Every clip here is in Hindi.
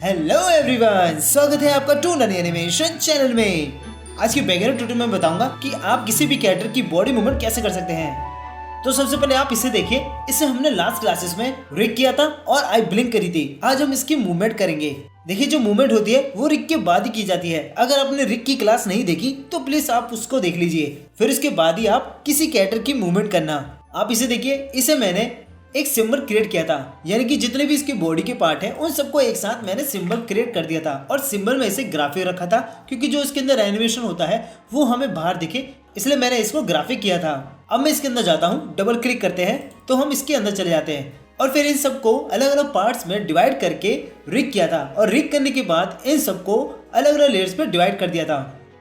हेलो एवरीवन, स्वागत है आपका टू ननी एनिमेशन चैनल में। आज की बिगिनर ट्यूटोरियल में बताऊंगा कि आप किसी भी कैरेक्टर की बॉडी मूवमेंट कैसे कर सकते हैं। तो सबसे पहले आप इसे देखिए। इसे हमने लास्ट क्लासेस में रिग किया था और आई ब्लिंक करी थी। आज हम इसकी मूवमेंट करेंगे। देखिए, जो मूवमेंट होती है वो रिग के बाद ही की जाती है। अगर आपने रिग की क्लास नहीं देखी तो प्लीज आप उसको देख लीजिए, फिर इसके बाद ही आप किसी कैरेक्टर की मूवमेंट करना। आप इसे देखिए, इसे मैंने एक सिंबल क्रिएट किया था, यानी कि जितने भी इसकी बॉडी के पार्ट हैं उन सबको एक साथ मैंने सिंबल क्रिएट कर दिया था। और सिंबल में इसे ग्राफिक रखा था, क्योंकि जो इसके अंदर एनिमेशन होता है वो हमें बाहर दिखे, इसलिए मैंने इसको ग्राफिक किया था। अब मैं इसके अंदर जाता हूँ, डबल क्लिक करते हैं तो हम इसके अंदर चले जाते हैं और फिर इन सबको अलग अलग पार्ट्स में डिवाइड करके रिग किया था। और रिग करने के बाद इन सबको अलग अलग लेयर्स पे डिवाइड कर दिया था।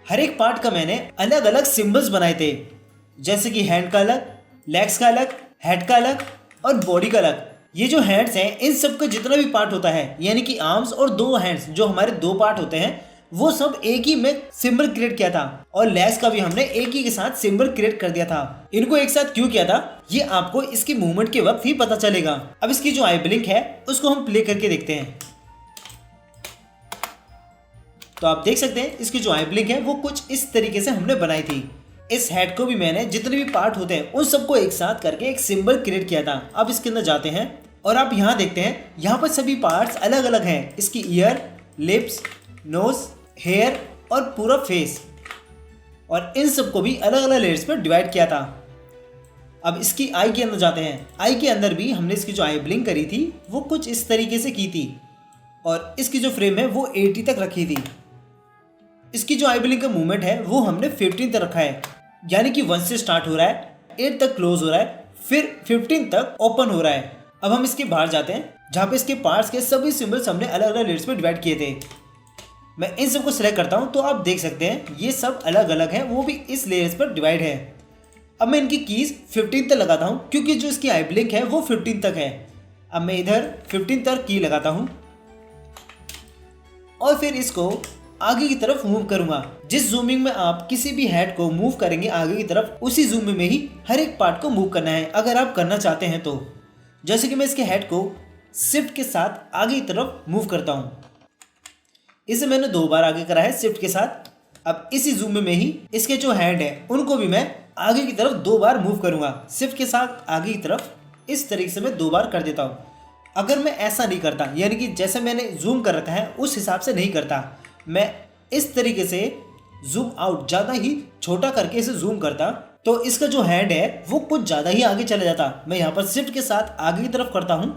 हर एक पार्ट का मैंने अलग अलग सिंबल्स बनाए थे, जैसे कि हैंड का अलग, लेग्स का अलग, हेड का अलग और बॉडी का अलग। ये जो हैंड्स हैं, इन सब का जितना भी पार्ट होता है, यानी कि आर्म्स और दो हैंड्स जो हमारे दो पार्ट होते हैं, वो सब एक ही में सिंबल क्रिएट किया था। और लेग्स का भी हमने एक ही के साथ सिंबल क्रिएट कर दिया था। इनको एक साथ क्यों किया था ये आपको इसकी मूवमेंट के वक्त ही पता चलेगा। अब इसकी जो आई ब्लिंक है उसको हम प्ले करके देखते हैं। तो आप देख सकते हैं इसकी जो आई ब्लिंक है वो कुछ इस तरीके से हमने बनाई थी। इस हेड को भी मैंने जितने भी पार्ट होते हैं उन सबको एक साथ करके एक सिंबल क्रिएट किया था। अब इसके अंदर जाते हैं और आप यहाँ देखते हैं, यहाँ पर सभी पार्ट्स अलग अलग हैं। इसकी ईयर, लिप्स, नोज, हेयर और पूरा फेस, और इन सबको भी अलग अलग लेयर्स पर डिवाइड किया था। अब इसकी आई के अंदर जाते हैं। आई के अंदर भी हमने इसकी जो आई ब्लिंक करी थी वो कुछ इस तरीके से की थी, और इसकी जो फ्रेम है वो 80 तक रखी थी। इसकी जो आई ब्लिंक का मूवमेंट है वो हमने 15 तक रखा है, यानी कि 1 से स्टार्ट हो रहा है, 8 तक क्लोज हो रहा है, फिर 15 तक ओपन हो रहा है। अब हम इसके बाहर जाते हैं, जहाँ पे इसके पार्ट्स के सभी सिंबल्स हमने अलग अलग लेयर्स में डिवाइड किए थे। मैं इन सबको सिलेक्ट करता हूँ तो आप देख सकते हैं ये सब अलग अलग हैं, वो भी इस लेयर्स पर डिवाइड है। अब मैं इनकी कीज 15 तक लगाता हूँ, क्योंकि जो इसकी आई ब्लिंक है वो 15 तक है। अब मैं इधर 15 तक की लगाता हूँ और फिर इसको आगे की तरफ मूव करूंगा। जिस जूमिंग में आप किसी भी हेड को मूव करेंगे आगे की तरफ, उसी जूमिंग में ही हर एक पार्ट को मूव करना है, अगर आप करना चाहते हैं तो। जैसे कि मैं इसके हेड को शिफ्ट के साथ आगे की तरफ मूव करता हूं। इसे मैंने 2 बार आगे करा है शिफ्ट के साथ। अब इसी जूमिंग में ही इसके जो हैंड है उनको भी मैं आगे की तरफ 2 बार मूव करूंगा शिफ्ट के साथ आगे की तरफ। इस तरीके से मैं 2 बार कर देता हूँ। अगर मैं ऐसा नहीं करता, यानी कि जैसे मैंने जूम कर रखा है उस हिसाब से नहीं करता, मैं इस तरीके से जूम आउट ज़्यादा ही छोटा करके इसे जूम करता, तो इसका जो हैंड है वो कुछ ज़्यादा ही आगे चला जाता। मैं यहाँ पर शिफ्ट के साथ आगे की तरफ करता हूँ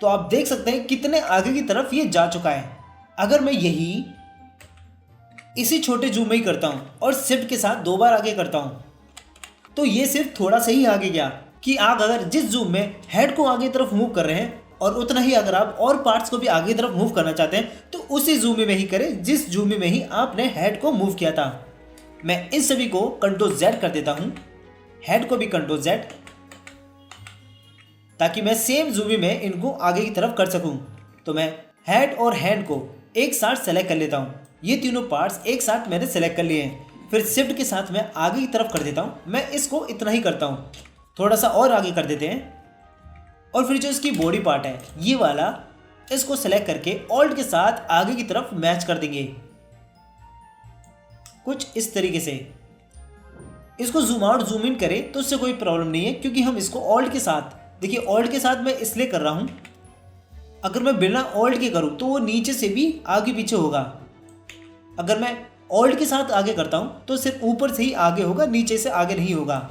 तो आप देख सकते हैं कितने आगे की तरफ ये जा चुका है। अगर मैं यही इसी छोटे जूम में ही करता हूँ और शिफ्ट के साथ 2 बार आगे करता हूँ, तो ये सिर्फ थोड़ा सा ही आगे गया। कि आप अगर जिस जूम में हेड को आगे की तरफ मूव कर रहे हैं, और उतना ही अगर आप और पार्ट्स को भी आगे की तरफ मूव करना चाहते हैं तो उसी जूम में ही करें जिस जूम में ही आपने हेड को मूव किया था। मैं इन सभी को कंट्रोल Z कर देता हूं, हेड को भी कंट्रोल Z, ताकि मैं सेम जूम में इनको आगे की तरफ कर सकूं। तो मैं हेड और हैंड को एक साथ सेलेक्ट कर लेता हूं। ये तीनों पार्ट्स एक साथ मैंने सेलेक्ट कर लिए हैं। फिर शिफ्ट के साथ मैं आगे की तरफ कर देता हूं। मैं इसको इतना ही करता हूं, थोड़ा सा और आगे कर देते हैं। और फिर जो इसकी बॉडी पार्ट है ये वाला, इसको सेलेक्ट करके ऑल्ट के साथ आगे की तरफ मैच कर देंगे कुछ इस तरीके से। इसको जूम आउट जूम इन करें तो उससे कोई प्रॉब्लम नहीं है, क्योंकि हम इसको ऑल्ट के साथ, देखिए ऑल्ट के साथ मैं इसलिए कर रहा हूं, अगर मैं बिना ऑल्ट के करूं तो वो नीचे से भी आगे पीछे होगा। अगर मैं ऑल्ट के साथ आगे करता हूं तो सिर्फ ऊपर से ही आगे होगा, नीचे से आगे नहीं होगा।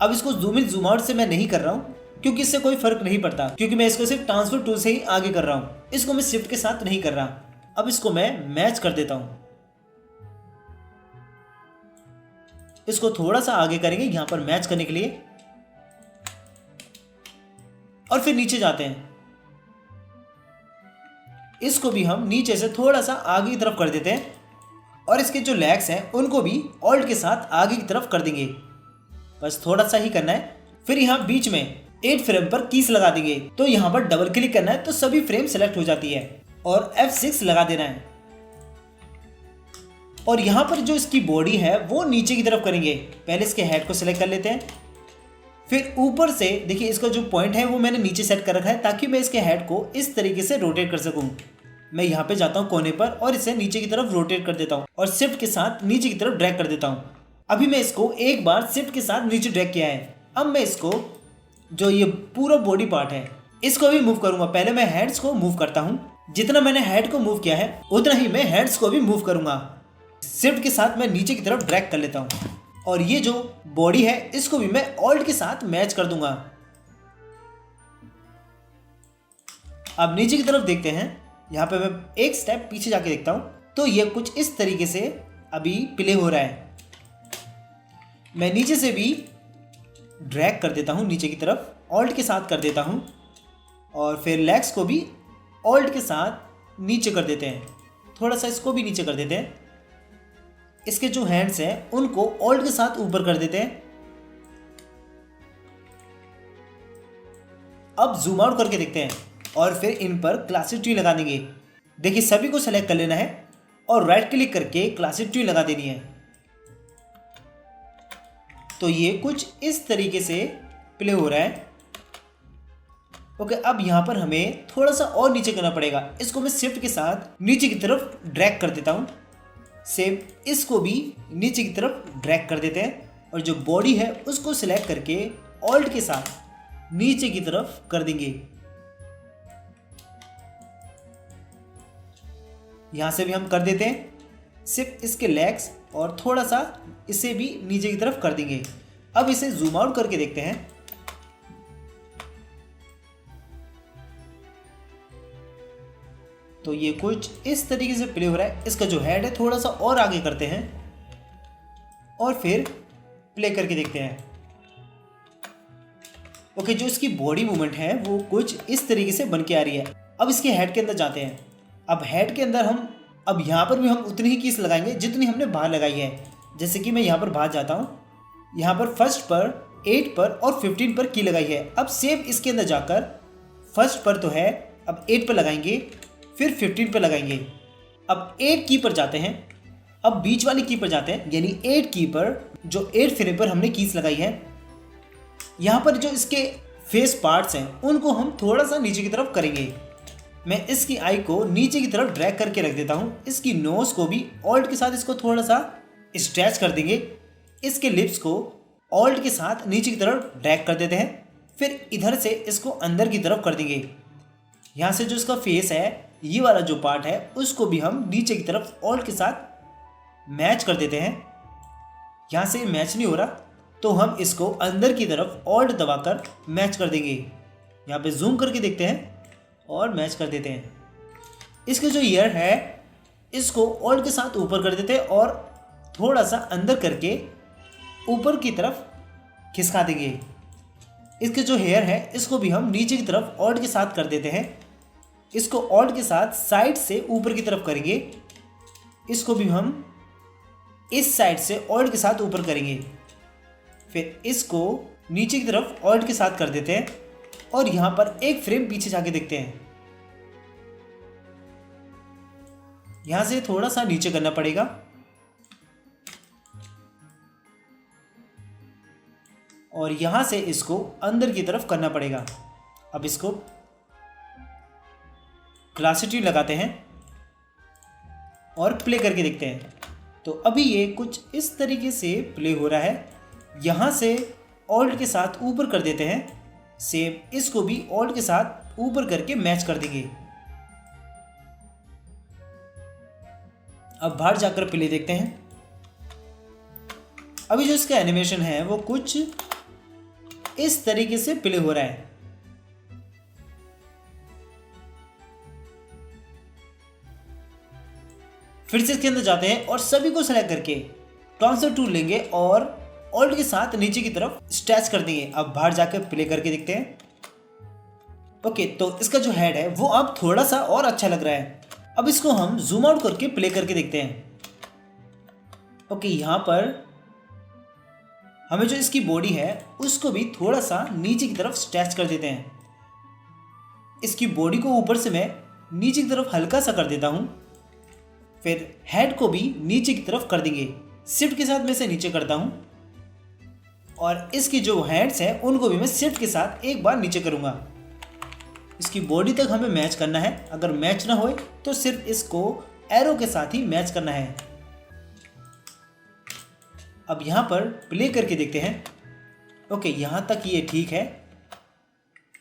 अब इसको जूम इन जूम आउट से मैं नहीं कर रहा हूँ, क्योंकि इससे कोई फर्क नहीं पड़ता, क्योंकि मैं इसको सिर्फ ट्रांसफर टूल से ही आगे कर रहा हूँ। इसको मैं शिफ्ट के साथ नहीं कर रहा। अब इसको मैं मैच कर देता हूँ। इसको थोड़ा सा आगे करेंगे यहाँ पर मैच करने के लिए, और फिर नीचे जाते हैं। इसको भी हम नीचे से थोड़ा सा आगे की तरफ कर देते हैं, और इसके जो लेग्स हैं उनको भी ऑल्ट के साथ आगे की तरफ कर देंगे। बस थोड़ा सा ही करना है। फिर यहाँ बीच में 8 फ्रेम पर कीज लगा देंगे, तो यहाँ पर डबल क्लिक करना है तो सभी फ्रेम सेलेक्ट हो जाती है, और F6 लगा देना है। और यहाँ पर जो इसकी बॉडी है वो नीचे की तरफ करेंगे। पहले इसके हेड को सिलेक्ट कर लेते हैं, फिर ऊपर से देखिए इसका जो पॉइंट है वो मैंने नीचे सेट कर रखा है ताकि मैं इसके हेड को इस तरीके से रोटेट कर सकूं। मैं यहाँ पे जाता हूँ कोने पर और इसे नीचे की तरफ रोटेट कर देता हूँ और शिफ्ट के साथ नीचे की तरफ ड्रैग कर देता हूँ। अभी मैं इसको एक बार शिफ्ट के साथ नीचे ड्रैग किया है। अब मैं इसको जो ये पूरा बॉडी पार्ट है इसको भी मूव करूंगा। पहले मैं हेड्स को मूव करता हूँ, जितना मैंने हेड को मूव किया है उतना ही मैं हेड्स को भी मूव करूंगा। शिफ्ट के साथ मैं नीचे की तरफ ड्रैग कर लेता हूँ और ये जो बॉडी है इसको भी मैं ऑल्ट के साथ मैच कर दूंगा। अब नीचे की तरफ देखते हैं, यहाँ पे मैं एक स्टेप पीछे जाके देखता हूँ तो ये कुछ इस तरीके से अभी प्ले हो रहा है। मैं नीचे से भी ड्रैग कर देता हूँ नीचे की तरफ, ऑल्ट के साथ कर देता हूँ और फिर लेग्स को भी ऑल्ट के साथ नीचे कर देते हैं। थोड़ा सा इसको भी नीचे कर देते हैं। इसके जो हैंड्स हैं उनको ऑल्ट के साथ ऊपर कर देते हैं। अब जूम आउट करके देखते हैं और फिर इन पर क्लासिक ट्री लगा देंगे। देखिए सभी को सेलेक्ट कर लेना है और राइट क्लिक करके क्लासिक ट्री लगा देनी है। तो ये कुछ इस तरीके से प्ले हो रहा है। ओके, अब यहाँ पर हमें थोड़ा सा और नीचे करना पड़ेगा। इसको मैं शिफ्ट के साथ नीचे की तरफ ड्रैग कर देता हूँ। सेम इसको भी नीचे की तरफ ड्रैग कर देते हैं और जो बॉडी है उसको सिलेक्ट करके ऑल्ट के साथ नीचे की तरफ कर देंगे। यहां से भी हम कर देते हैं। सिर्फ इसके लेग्स और थोड़ा सा इसे भी नीचे की तरफ कर देंगे। अब इसे जूम आउट करके देखते हैं। तो ये कुछ इस तरीके से प्ले हो रहा है। इसका जो हेड है थोड़ा सा और आगे करते हैं और फिर प्ले करके देखते हैं। ओके, जो इसकी बॉडी मूवमेंट है वो कुछ इस तरीके से बन के आ रही है। अब इसके हेड के अंदर जाते हैं। अब हेड के अंदर अब यहाँ पर भी हम उतनी ही कीस लगाएंगे जितनी हमने बाहर लगाई है। जैसे कि मैं यहाँ पर बाहर जाता हूँ, यहाँ पर फर्स्ट पर, 8 पर और 15 पर की लगाई है। अब सेम इसके अंदर जाकर फर्स्ट पर तो है, अब 8 पर लगाएंगे, फिर 15 पर लगाएंगे। अब 8 की पर जाते हैं, अब बीच वाली की पर जाते हैं, यानी 8 की पर जो 8 फ्रेम पर हमने कीस लगाई है। यहाँ पर जो इसके फेस पार्ट्स हैं उनको हम थोड़ा सा नीचे की तरफ करेंगे। मैं इसकी आई को नीचे की तरफ ड्रैग करके रख देता हूँ। इसकी नोज को भी ऑल्ट के साथ इसको थोड़ा सा स्ट्रेच कर देंगे। इसके लिप्स को ऑल्ट के साथ नीचे की तरफ ड्रैग कर देते हैं। फिर इधर से इसको अंदर की तरफ कर देंगे। यहाँ से जो इसका फेस है, ये वाला जो पार्ट है, उसको भी हम नीचे की तरफ ऑल्ट के साथ मैच कर देते हैं। यहाँ से मैच नहीं हो रहा तो हम इसको अंदर की तरफ ऑल्ट दबाकर मैच कर देंगे। यहाँ पे जूम करके देखते हैं और मैच कर देते हैं। इसके जो ईयर है इसको ऑल्ट के साथ ऊपर कर देते हैं और थोड़ा सा अंदर करके ऊपर की तरफ खिसका देंगे। इसके जो हेयर है इसको भी हम नीचे की तरफ ऑल्ट के साथ कर देते हैं। इसको ऑल्ट के साथ साइड से ऊपर की तरफ करेंगे। इसको भी हम इस साइड से ऑल्ट के साथ ऊपर करेंगे। फिर इसको नीचे की तरफ ऑल्ट के साथ कर देते हैं और यहाँ पर एक फ्रेम पीछे जाके देखते हैं। यहाँ से थोड़ा सा नीचे करना पड़ेगा और यहाँ से इसको अंदर की तरफ करना पड़ेगा। अब इसको क्लासिटी लगाते हैं और प्ले करके देखते हैं। तो अभी ये कुछ इस तरीके से प्ले हो रहा है। यहाँ से ऑल्ट के साथ ऊपर कर देते हैं। सेम इसको भी ऑल्ट के साथ ऊपर करके मैच कर देंगे। अब बाहर जाकर प्ले देखते हैं। अभी जो इसका एनिमेशन है वो कुछ इस तरीके से प्ले हो रहा है। फिर से इसके अंदर जाते हैं और सभी को सेलेक्ट करके ट्रांसफर टूल लेंगे और ऑल्ट के साथ नीचे की तरफ स्ट्रेच कर देंगे। अब बाहर जाकर प्ले करके देखते हैं। ओके, तो इसका जो हेड है वो अब थोड़ा सा और अच्छा लग रहा है। अब इसको हम जूम आउट करके प्ले करके देखते हैं। ओके, यहाँ पर हमें जो इसकी बॉडी है उसको भी थोड़ा सा नीचे की तरफ स्ट्रेच कर देते हैं। इसकी बॉडी को ऊपर से मैं नीचे की तरफ हल्का सा कर देता हूँ। फिर हेड को भी नीचे की तरफ कर देंगे। शिफ्ट के साथ मैं इसे नीचे करता हूँ और इसकी जो हैंड्स हैं उनको भी मैं शिफ्ट के साथ एक बार नीचे करूँगा। इसकी बॉडी तक हमें मैच करना है, अगर मैच ना होए तो सिर्फ इसको एरो के साथ ही मैच करना है। अब यहाँ पर प्ले करके देखते हैं। ओके, यहाँ तक ये ठीक है।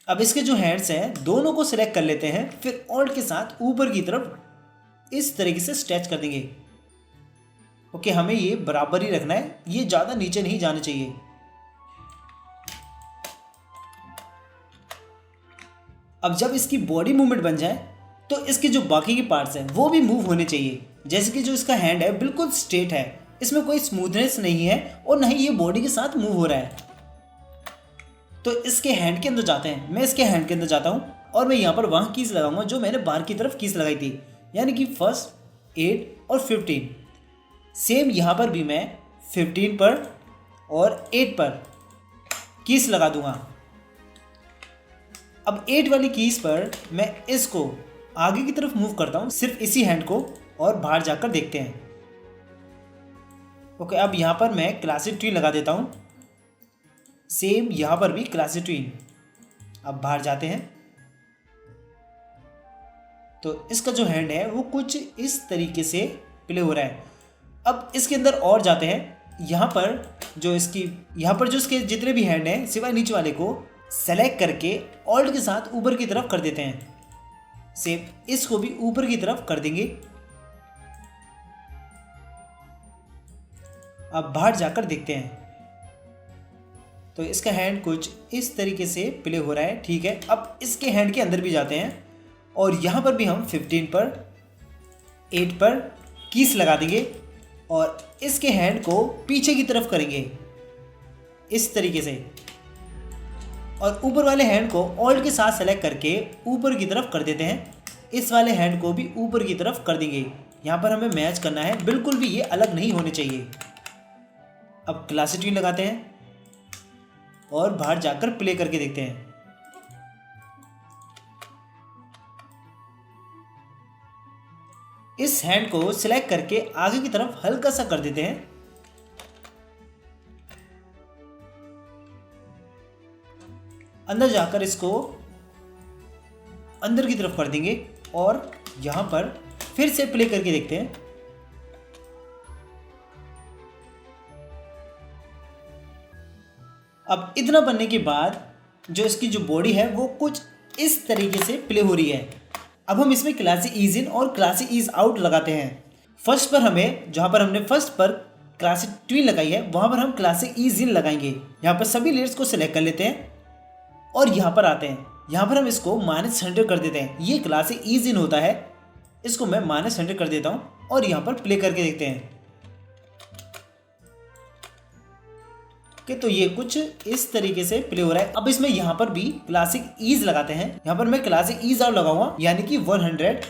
अब इसके जो हैंड्स हैं दोनों को सिलेक्ट कर लेते हैं, फिर ऑल्ट के साथ ऊपर की तरफ इस तरीके से स्ट्रेच कर देंगे। ओके, हमें ये बराबर ही रखना है, ये ज़्यादा नीचे नहीं जाना चाहिए। अब जब इसकी बॉडी मूवमेंट बन जाए तो इसके जो बाकी के पार्ट्स हैं वो भी मूव होने चाहिए। जैसे कि जो इसका हैंड है बिल्कुल स्ट्रेट है, इसमें कोई स्मूथनेस नहीं है और न ही ये बॉडी के साथ मूव हो रहा है। तो इसके हैंड के अंदर जाते हैं, मैं इसके हैंड के अंदर जाता हूँ और मैं यहाँ पर वहाँ कीज लगाऊंगा जो मैंने बाहर की तरफ कीज लगाई थी, यानी कि फर्स्ट, 8 और 15। सेम यहाँ पर भी मैं 15 पर और 8 पर कीज लगा दूंगा। अब 8 वाली कीज पर मैं इसको आगे की तरफ मूव करता हूँ, सिर्फ इसी हैंड को, और बाहर जाकर देखते हैं। ओके, अब यहाँ पर मैं क्लासिक ट्विन लगा देता हूँ। सेम यहाँ पर भी क्लासिक ट्विन। अब बाहर जाते हैं तो इसका जो हैंड है वो कुछ इस तरीके से प्ले हो रहा है। अब इसके अंदर और जाते हैं। यहाँ पर जो इसके जितने भी हैंड हैं सिवाय नीचे वाले को सेलेक्ट करके ऑल्ट के साथ ऊपर की तरफ कर देते हैं। सेम इसको भी ऊपर की तरफ कर देंगे। अब बाहर जाकर देखते हैं तो इसका हैंड कुछ इस तरीके से प्ले हो रहा है। ठीक है, अब इसके हैंड के अंदर भी जाते हैं और यहाँ पर भी हम 15 पर, 8 पर कीस लगा देंगे और इसके हैंड को पीछे की तरफ करेंगे इस तरीके से, और ऊपर वाले हैंड को ऑल्ट के साथ सेलेक्ट करके ऊपर की तरफ कर देते हैं। इस वाले हैंड को भी ऊपर की तरफ कर देंगे। यहाँ पर हमें मैच करना है, बिल्कुल भी ये अलग नहीं होने चाहिए। अब क्लासिक ट्विन लगाते हैं और बाहर जाकर प्ले करके देखते हैं। इस हैंड को सिलेक्ट करके आगे की तरफ हल्का सा कर देते हैं। अंदर जाकर इसको अंदर की तरफ कर देंगे और यहां पर फिर से प्ले करके देखते हैं। अब इतना बनने के बाद जो इसकी जो बॉडी है वो कुछ इस तरीके से प्ले हो रही है। अब हम इसमें क्लासी ईज इन और क्लासी ईज आउट लगाते हैं। फर्स्ट पर हमें, जहां पर हमने फर्स्ट पर क्लासी ट्विन लगाई है वहां पर हम क्लासी ईज इन लगाएंगे। यहाँ पर सभी लेयर्स को सिलेक्ट कर लेते हैं और यहाँ पर आते हैं। यहाँ पर हम इसको -100 कर देते हैं। ये क्लासी ईज इन होता है, इसको मैं -100 कर देता हूँ और यहाँ पर प्ले करके देखते हैं कि तो ये कुछ इस तरीके से प्ले हो रहा है। अब इसमें यहाँ पर भी क्लासिक ईज लगाते हैं। यहाँ पर मैं क्लासिक ईज आउट लगाऊंगा, यानी कि 100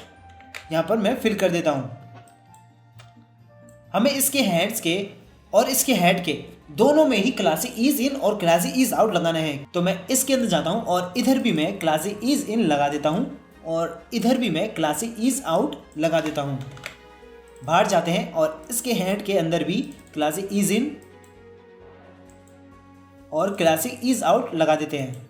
यहाँ पर मैं फिल कर देता हूँ। हमें इसके हैंड्स के और इसके हेड के दोनों में ही क्लासी ईज इन और क्लासी ईज आउट लगाना है। तो मैं इसके अंदर जाता हूँ और इधर भी मैं क्लासी ईज इन लगा देता हूँ और इधर भी मैं क्लासी ईज आउट लगा देता हूँ। बाहर जाते हैं और इसके हैंड के अंदर भी क्लासी ईज इन और क्लासी ईज आउट लगा देते हैं।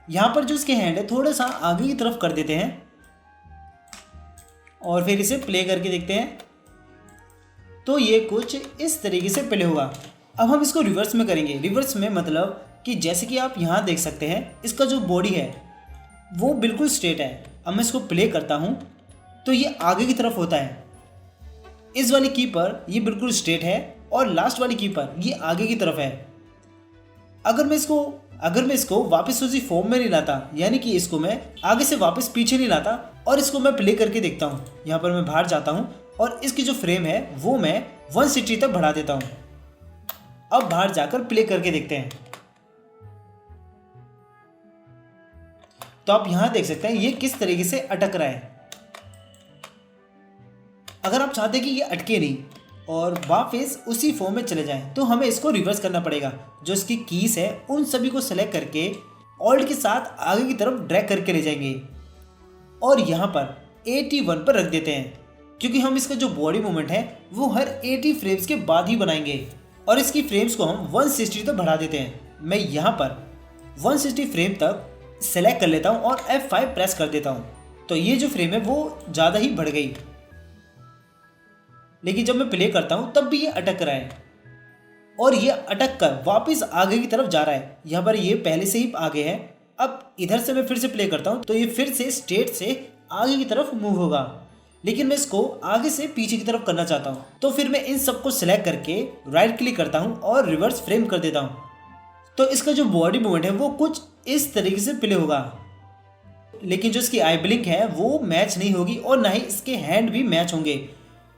यहाँ पर जो इसके हैंड है थोड़ा सा आगे की तरफ कर देते हैं और फिर इसे प्ले करके देखते हैं तो ये कुछ इस तरीके से प्ले होगा। अब हम इसको रिवर्स में करेंगे। रिवर्स में मतलब कि जैसे कि आप यहाँ देख सकते हैं इसका जो बॉडी है वो बिल्कुल स्ट्रेट है। अब मैं इसको प्ले करता हूँ तो ये आगे की तरफ होता है। इस वाली की पर ये बिल्कुल स्ट्रेट है और लास्ट वाली की पर ये आगे की तरफ है। अगर मैं इसको वापस उसी फॉर्म में नहीं लाता, यानी कि इसको मैं आगे से वापस पीछे नहीं लाता और इसको मैं प्ले करके देखता हूँ। यहाँ पर मैं बाहर जाता हूँ और इसकी जो फ्रेम है वो मैं 160 तक बढ़ा देता हूँ। अब बाहर जाकर प्ले करके देखते हैं तो आप यहाँ देख सकते हैं ये किस तरीके से अटक रहा है। अगर आप चाहते हैं कि ये अटके नहीं और वापस उसी फॉर्म में चले जाएं तो हमें इसको रिवर्स करना पड़ेगा। जो इसकी कीज है उन सभी को सेलेक्ट करके ऑल्ट के साथ आगे की तरफ ड्रैग करके ले जाएंगे। और यहाँ पर 81 पर रख देते हैं, क्योंकि हम इसका जो बॉडी मूवमेंट है वो हर 80 फ्रेम्स के बाद ही बनाएंगे। और इसकी फ्रेम्स को हम 160 तक बढ़ा देते हैं। मैं यहाँ पर 160 फ्रेम तक सेलेक्ट कर लेता हूँ और F5 प्रेस कर देता हूँ, तो ये जो फ्रेम है वो ज़्यादा ही बढ़ गई। लेकिन जब मैं प्ले करता हूँ तब भी ये अटक रहा है और ये अटक कर वापस आगे की तरफ जा रहा है। यहाँ पर ये पहले से ही आगे है। अब इधर से मैं फिर से प्ले करता हूँ तो ये फिर से स्ट्रेट से आगे की तरफ मूव होगा, लेकिन मैं इसको आगे से पीछे की तरफ करना चाहता हूँ। तो फिर मैं इन सबको सिलेक्ट करके राइट क्लिक करता हूँ और रिवर्स फ्रेम कर देता हूँ। तो इसका जो बॉडी मूवमेंट है वो कुछ इस तरीके से प्ले होगा, लेकिन जो इसकी आई ब्लिंक है वो मैच नहीं होगी और ना ही इसके हैंड भी मैच होंगे,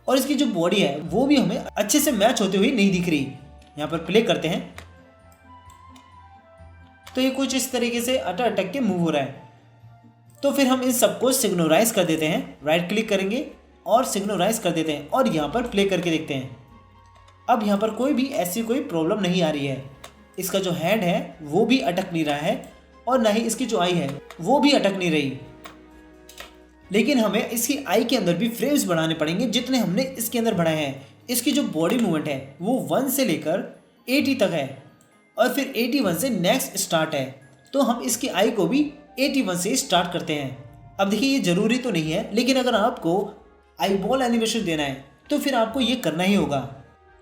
और इसकी जो बॉडी है वो भी हमें अच्छे से मैच होते हुए नहीं दिख रही। यहाँ पर प्ले करते हैं तो ये कुछ इस तरीके से अटक के मूव हो रहा है। तो फिर हम इन सबको सिग्नोराइज कर देते हैं, राइट क्लिक करेंगे और सिग्नोराइज कर देते हैं और यहाँ पर प्ले करके देखते हैं। अब यहाँ पर कोई भी ऐसी कोई प्रॉब्लम नहीं आ रही है। इसका जो हैंड है वो भी अटक नहीं रहा है और ना ही इसकी जो आई है वो भी अटक नहीं रही। लेकिन हमें इसकी आई के अंदर भी फ्रेम्स बढ़ाने पड़ेंगे जितने हमने इसके अंदर बढ़ाए हैं। इसकी जो बॉडी मूवमेंट है वो 1 से लेकर 80 तक है और फिर 81 से नेक्स्ट स्टार्ट है। तो हम इसकी आई को भी 81 से स्टार्ट करते हैं। अब देखिए ये ज़रूरी तो नहीं है, लेकिन अगर आपको आई बॉल एनिमेशन देना है तो फिर आपको ये करना ही होगा।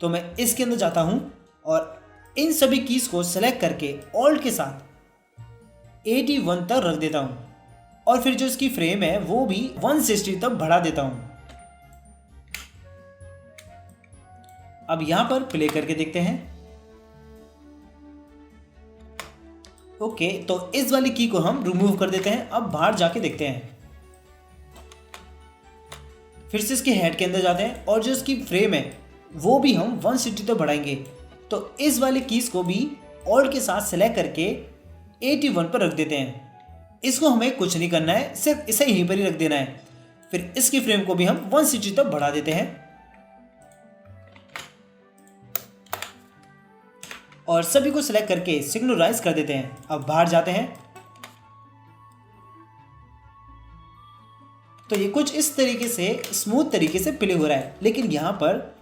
तो मैं इसके अंदर जाता हूँ और इन सभी कीज़ को सेलेक्ट करके ऑल्ट के साथ 81 तक रख देता हूँ और फिर जो इसकी फ्रेम है वो भी 160 तक बढ़ा देता हूँ। अब यहाँ पर प्ले करके देखते हैं। ओके, तो इस वाली की को हम रिमूव कर देते हैं। अब बाहर जाके देखते हैं। फिर से इसके हेड के अंदर जाते हैं और जो इसकी फ्रेम है वो भी हम 160 तक बढ़ाएंगे। तो इस वाली कीज को भी ऑल्ट के साथ सेलेक्ट करके 81 पर रख देते हैं। इसको हमें कुछ नहीं करना है, सिर्फ इसे यहीं पर ही रख देना है। फिर इसकी फ्रेम को भी हम 160 तक बढ़ा देते हैं और सभी को सिलेक्ट करके सिग्नोराइज कर देते हैं। अब बाहर जाते हैं तो ये कुछ इस तरीके से स्मूथ तरीके से प्ले हो रहा है, लेकिन यहाँ पर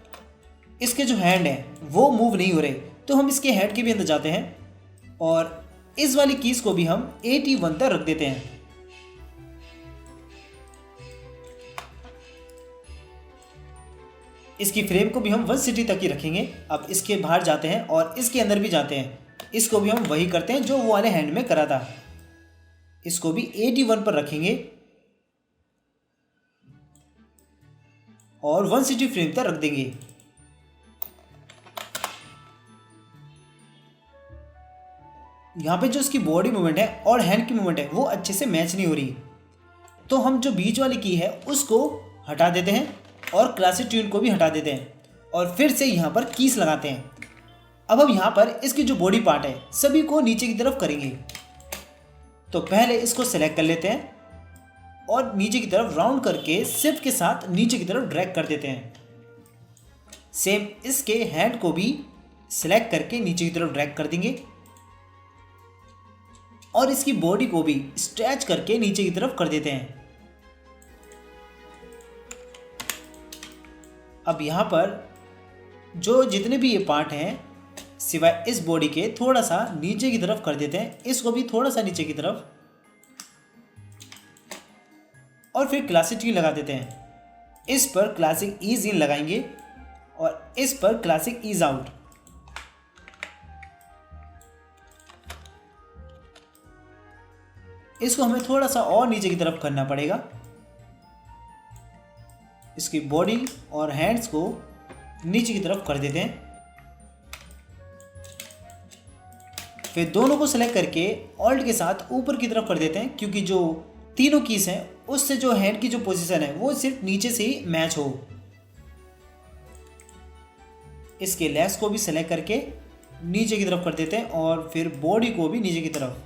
इसके जो हैंड है वो मूव नहीं हो रहे। तो हम इसके हेड के भी अंदर जाते हैं और इस वाली कीज को भी हम 81 तक रख देते हैं। इसकी फ्रेम को भी हम 160 तक ही रखेंगे। अब इसके बाहर जाते हैं और इसके अंदर भी जाते हैं। इसको भी हम वही करते हैं जो वो वाले हैंड में करा था। इसको भी 81 पर रखेंगे और 160 फ्रेम तक रख देंगे। यहाँ पे जो इसकी बॉडी मूवमेंट है और हैंड की मूवमेंट है वो अच्छे से मैच नहीं हो रही। तो हम जो बीच वाली की है उसको हटा देते हैं और क्लासिक ट्यून को भी हटा देते हैं और फिर से यहाँ पर कीज लगाते हैं। अब हम यहाँ पर इसकी जो बॉडी पार्ट है सभी को नीचे की तरफ करेंगे। तो पहले इसको सेलेक्ट कर लेते हैं और नीचे की तरफ राउंड करके शिफ्ट के साथ नीचे की तरफ ड्रैग कर देते हैं। सेम इसके हैंड को भी सेलेक्ट करके नीचे की तरफ ड्रैग कर देंगे और इसकी बॉडी को भी स्ट्रेच करके नीचे की तरफ कर देते हैं। अब यहाँ पर जो जितने भी ये पार्ट हैं सिवाय इस बॉडी के थोड़ा सा नीचे की तरफ कर देते हैं। इसको भी थोड़ा सा नीचे की तरफ और फिर क्लासिक टी लगा देते हैं। इस पर क्लासिक ईज इन लगाएंगे और इस पर क्लासिक ईज आउट। इसको हमें थोड़ा सा और नीचे की तरफ करना पड़ेगा। इसकी बॉडी और हैंड्स को नीचे की तरफ कर देते हैं। फिर दोनों को सेलेक्ट करके ऑल्ट के साथ ऊपर की तरफ कर देते हैं, क्योंकि जो तीनों कीज हैं उससे जो हैंड की जो पोजीशन है वो सिर्फ नीचे से ही मैच हो। इसके लेग्स को भी सेलेक्ट करके नीचे की तरफ कर देते हैं और फिर बॉडी को भी नीचे की तरफ।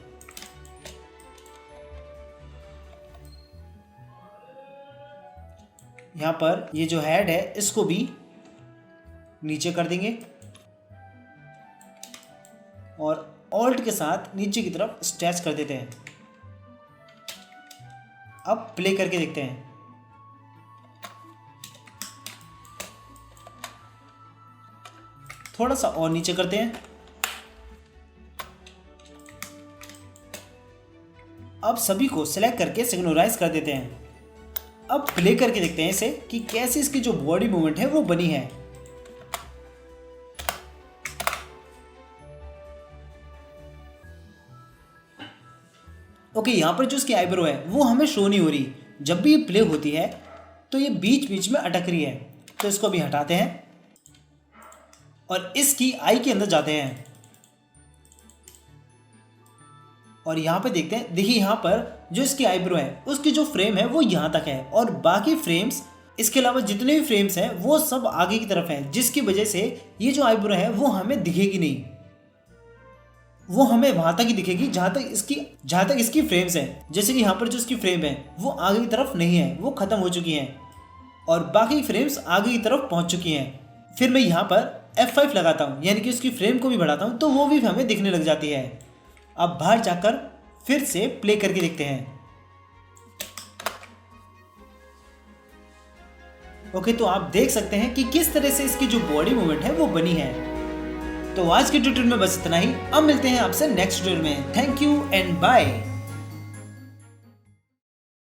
यहाँ पर ये जो हेड है इसको भी नीचे कर देंगे और ऑल्ट के साथ नीचे की तरफ स्ट्रेच कर देते हैं। अब प्ले करके देखते हैं। थोड़ा सा और नीचे करते हैं। अब सभी को सिलेक्ट करके सिंक्रोनाइज कर देते हैं। अब प्ले करके देखते हैं इसे कि कैसे इसकी जो बॉडी मूवमेंट है वो बनी है। ओके, यहाँ पर जो इसकी आईब्रो है वो हमें शो नहीं हो रही। जब भी ये प्ले होती है तो ये बीच बीच में अटक रही है, तो इसको अभी हटाते हैं और इसकी आई के अंदर जाते हैं और यहाँ पे देखते हैं। देखिए यहाँ पर जो इसकी आईब्रो है उसकी जो फ्रेम है वो यहाँ तक है और बाकी फ्रेम्स, इसके अलावा जितने भी फ्रेम्स हैं वो सब आगे की तरफ हैं, जिसकी वजह से ये जो आईब्रो है वो हमें दिखेगी नहीं। वो हमें वहां तक ही दिखेगी जहां तक इसकी फ्रेम्स हैं। जैसे कि यहाँ पर जो इसकी फ्रेम है वो आगे की तरफ नहीं है, वो खत्म हो चुकी हैं और बाकी फ्रेम्स आगे की तरफ पहुंच चुकी हैं। फिर मैं यहाँ पर F5 लगाता हूँ, यानी कि उसकी फ्रेम को भी बढ़ाता हूँ, तो वो भी हमें दिखने लग जाती है। अब बाहर जाकर फिर से प्ले करके देखते हैं। ओके, तो आप देख सकते हैं कि किस तरह से इसकी जो बॉडी मूवमेंट है वो बनी है। तो आज के ट्यूटोरियल में बस इतना ही। अब मिलते हैं आपसे नेक्स्ट ट्यूटोरियल में। Thank you and bye.